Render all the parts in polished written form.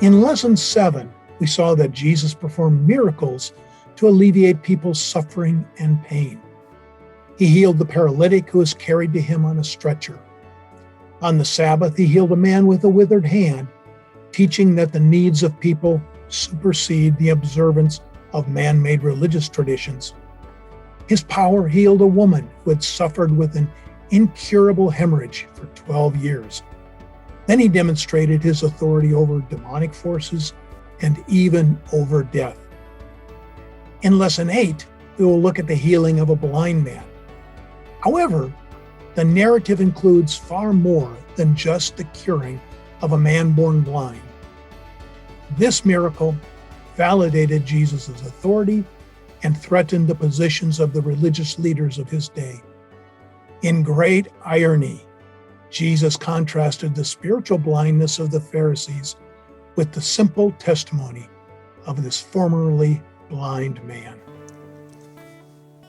In Lesson 7, we saw that Jesus performed miracles to alleviate people's suffering and pain. He healed the paralytic who was carried to him on a stretcher. On the Sabbath, he healed a man with a withered hand, teaching that the needs of people supersede the observance of man-made religious traditions. His power healed a woman who had suffered with an incurable hemorrhage for 12 years. Then he demonstrated his authority over demonic forces and even over death. In Lesson 8, we will look at the healing of a blind man. However, the narrative includes far more than just the curing of a man born blind. This miracle validated Jesus' authority and threatened the positions of the religious leaders of his day. In great irony, Jesus contrasted the spiritual blindness of the Pharisees with the simple testimony of this formerly blind man.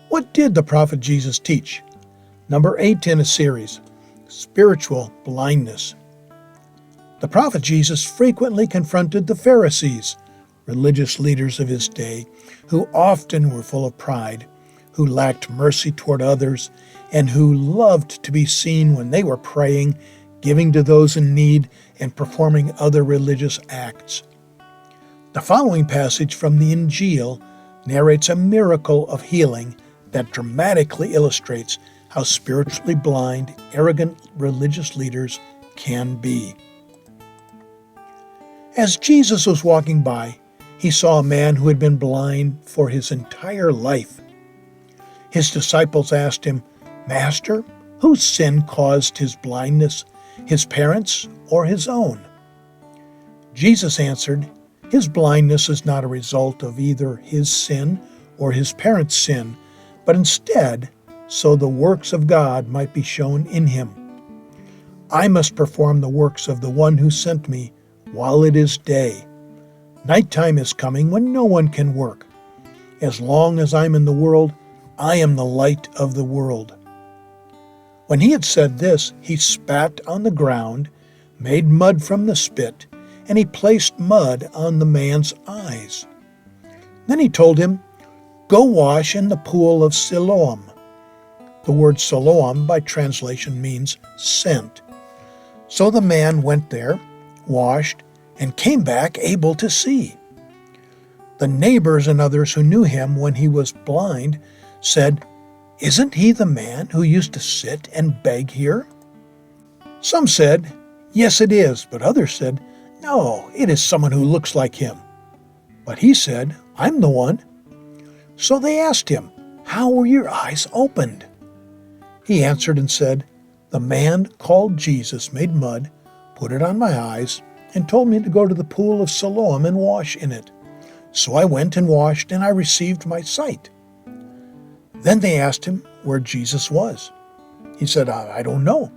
What did the prophet Jesus teach? Number 8 in a series, Spiritual Blindness. The prophet Jesus frequently confronted the Pharisees, religious leaders of his day, who often were full of pride, who lacked mercy toward others, and who loved to be seen when they were praying, giving to those in need, and performing other religious acts. The following passage from the Injil narrates a miracle of healing that dramatically illustrates how spiritually blind, arrogant religious leaders can be. As Jesus was walking by, he saw a man who had been blind for his entire life. His disciples asked him, "Master, whose sin caused his blindness, his parents' or his own?" Jesus answered, "His blindness is not a result of either his sin or his parents' sin, but instead, so the works of God might be shown in him. I must perform the works of the one who sent me while it is day. Nighttime is coming when no one can work. As long as I'm in the world, I am the light of the world." When he had said this, he spat on the ground, made mud from the spit, and he placed mud on the man's eyes. Then he told him, "Go wash in the pool of Siloam." The word Siloam by translation means sent. So the man went there, washed, and came back able to see. The neighbors and others who knew him when he was blind said, "Isn't he the man who used to sit and beg here?" Some said, "Yes, it is," but others said, "No, it is someone who looks like him." But he said, "I'm the one." So they asked him, "How were your eyes opened?" He answered and said, "The man called Jesus made mud, put it on my eyes, and told me to go to the pool of Siloam and wash in it. So I went and washed, and I received my sight." Then they asked him where Jesus was. He said, "I don't know."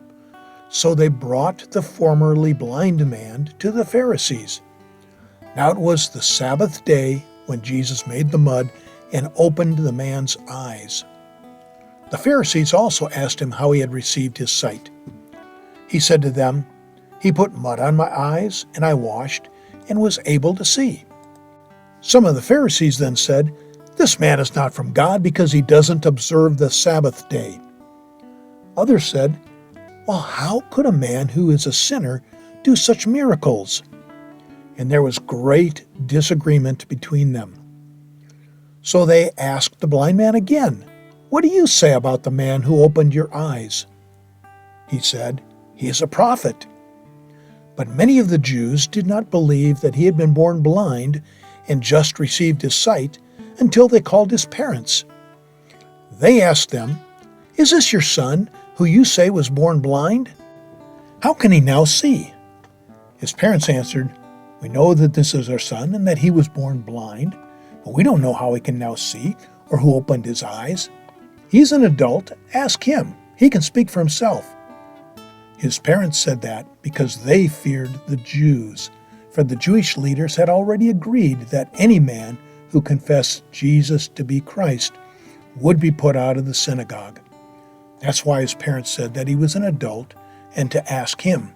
So they brought the formerly blind man to the Pharisees. Now it was the Sabbath day when Jesus made the mud and opened the man's eyes. The Pharisees also asked him how he had received his sight. He said to them, "He put mud on my eyes, and I washed, and was able to see." Some of the Pharisees then said, "This man is not from God because he doesn't observe the Sabbath day." Others said, "Well, how could a man who is a sinner do such miracles?" And there was great disagreement between them. So they asked the blind man again, "What do you say about the man who opened your eyes?" He said, "He is a prophet." But many of the Jews did not believe that he had been born blind and just received his sight until they called his parents. They asked them, "Is this your son, who you say was born blind? How can he now see?" His parents answered, "We know that this is our son and that he was born blind, but we don't know how he can now see or who opened his eyes. He's an adult. Ask him. He can speak for himself." His parents said that because they feared the Jews, for the Jewish leaders had already agreed that any man who confessed Jesus to be Christ would be put out of the synagogue. That's why his parents said that he was an adult and to ask him.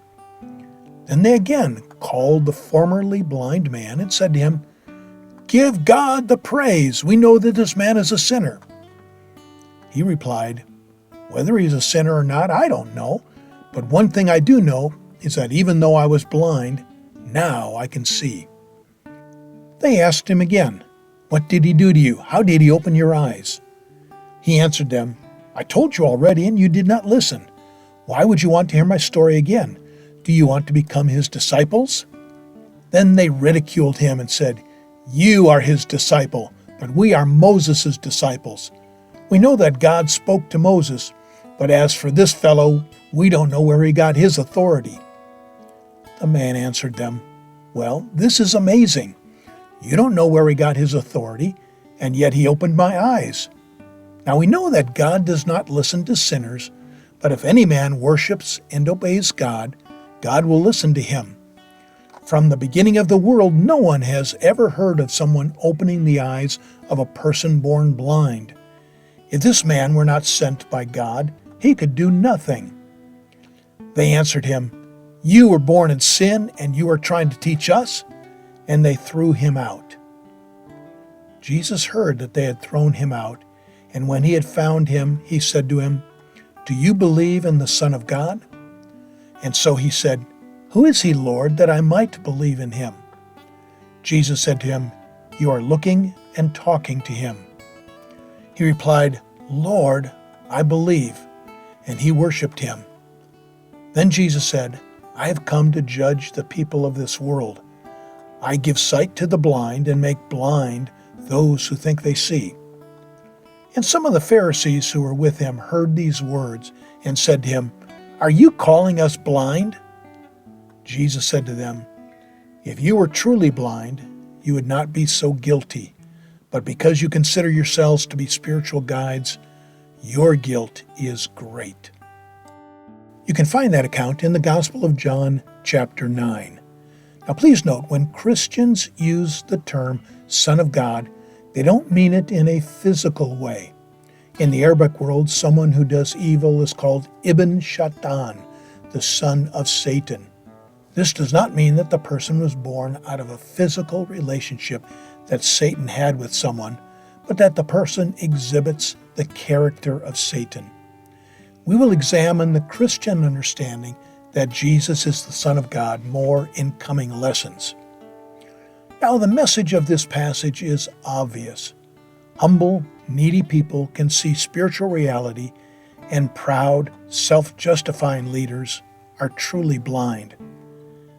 Then they again called the formerly blind man and said to him, "Give God the praise. We know that this man is a sinner." He replied, "Whether he's a sinner or not, I don't know. But one thing I do know is that even though I was blind, now I can see." They asked him again, "What did he do to you? How did he open your eyes?" He answered them, "I told you already, and you did not listen. Why would you want to hear my story again? Do you want to become his disciples?" Then they ridiculed him and said, "You are his disciple, but we are Moses' disciples. We know that God spoke to Moses, but as for this fellow, we don't know where he got his authority." The man answered them, "Well, this is amazing. You don't know where he got his authority, and yet he opened my eyes. Now we know that God does not listen to sinners, but if any man worships and obeys God, God will listen to him. From the beginning of the world, no one has ever heard of someone opening the eyes of a person born blind. If this man were not sent by God, he could do nothing." They answered him, "You were born in sin, and you are trying to teach us?" And they threw him out. Jesus heard that they had thrown him out, and when he had found him, he said to him, "Do you believe in the Son of God?" And so he said, "Who is he, Lord, that I might believe in him?" Jesus said to him, "You are looking and talking to him." He replied, "Lord, I believe," and he worshipped him. Then Jesus said, "I have come to judge the people of this world. I give sight to the blind and make blind those who think they see." And some of the Pharisees who were with him heard these words and said to him, "Are you calling us blind?" Jesus said to them, "If you were truly blind, you would not be so guilty. But because you consider yourselves to be spiritual guides, your guilt is great." You can find that account in the Gospel of John, chapter 9. Now please note, when Christians use the term Son of God, they don't mean it in a physical way. In the Arabic world, someone who does evil is called Ibn Shaitan, the son of Satan. This does not mean that the person was born out of a physical relationship that Satan had with someone, but that the person exhibits the character of Satan. We will examine the Christian understanding that Jesus is the Son of God more in coming lessons. Now, the message of this passage is obvious. Humble, needy people can see spiritual reality, and proud, self-justifying leaders are truly blind.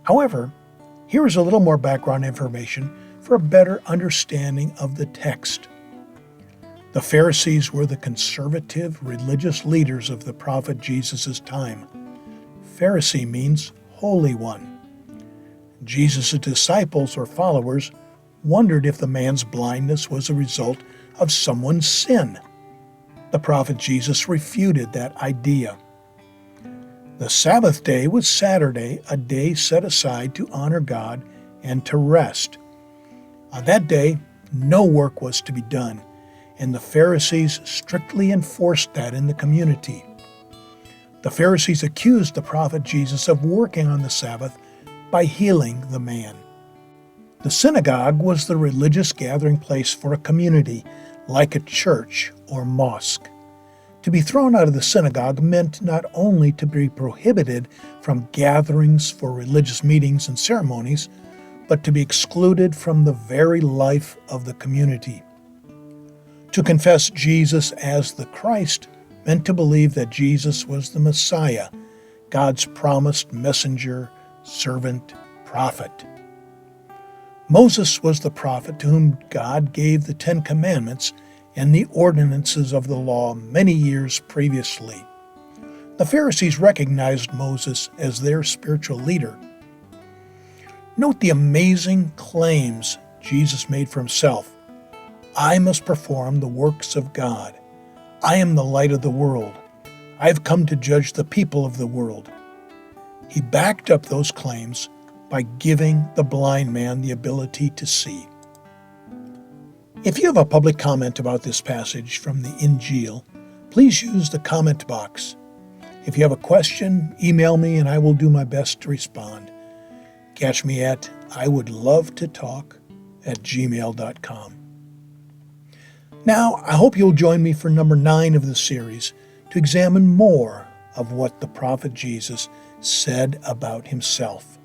However, here is a little more background information for a better understanding of the text. The Pharisees were the conservative religious leaders of the prophet Jesus' time. Pharisee means holy one. Jesus' disciples or followers wondered if the man's blindness was a result of someone's sin. The prophet Jesus refuted that idea. The Sabbath day was Saturday, a day set aside to honor God and to rest. On that day, no work was to be done, and the Pharisees strictly enforced that in the community. The Pharisees accused the prophet Jesus of working on the Sabbath by healing the man. The synagogue was the religious gathering place for a community, like a church or mosque. To be thrown out of the synagogue meant not only to be prohibited from gatherings for religious meetings and ceremonies, but to be excluded from the very life of the community. To confess Jesus as the Christ meant to believe that Jesus was the Messiah, God's promised messenger, servant, prophet. Moses was the prophet to whom God gave the 10 Commandments and the ordinances of the law many years previously. The Pharisees recognized Moses as their spiritual leader. Note the amazing claims Jesus made for himself. "I must perform the works of God. I am the light of the world. I have come to judge the people of the world." He backed up those claims by giving the blind man the ability to see. If you have a public comment about this passage from the Injil, please use the comment box. If you have a question, email me and I will do my best to respond. Catch me at iwouldlovetotalk@gmail.com. Now, I hope you'll join me for number 9 of the series to examine more of what the prophet Jesus said about himself.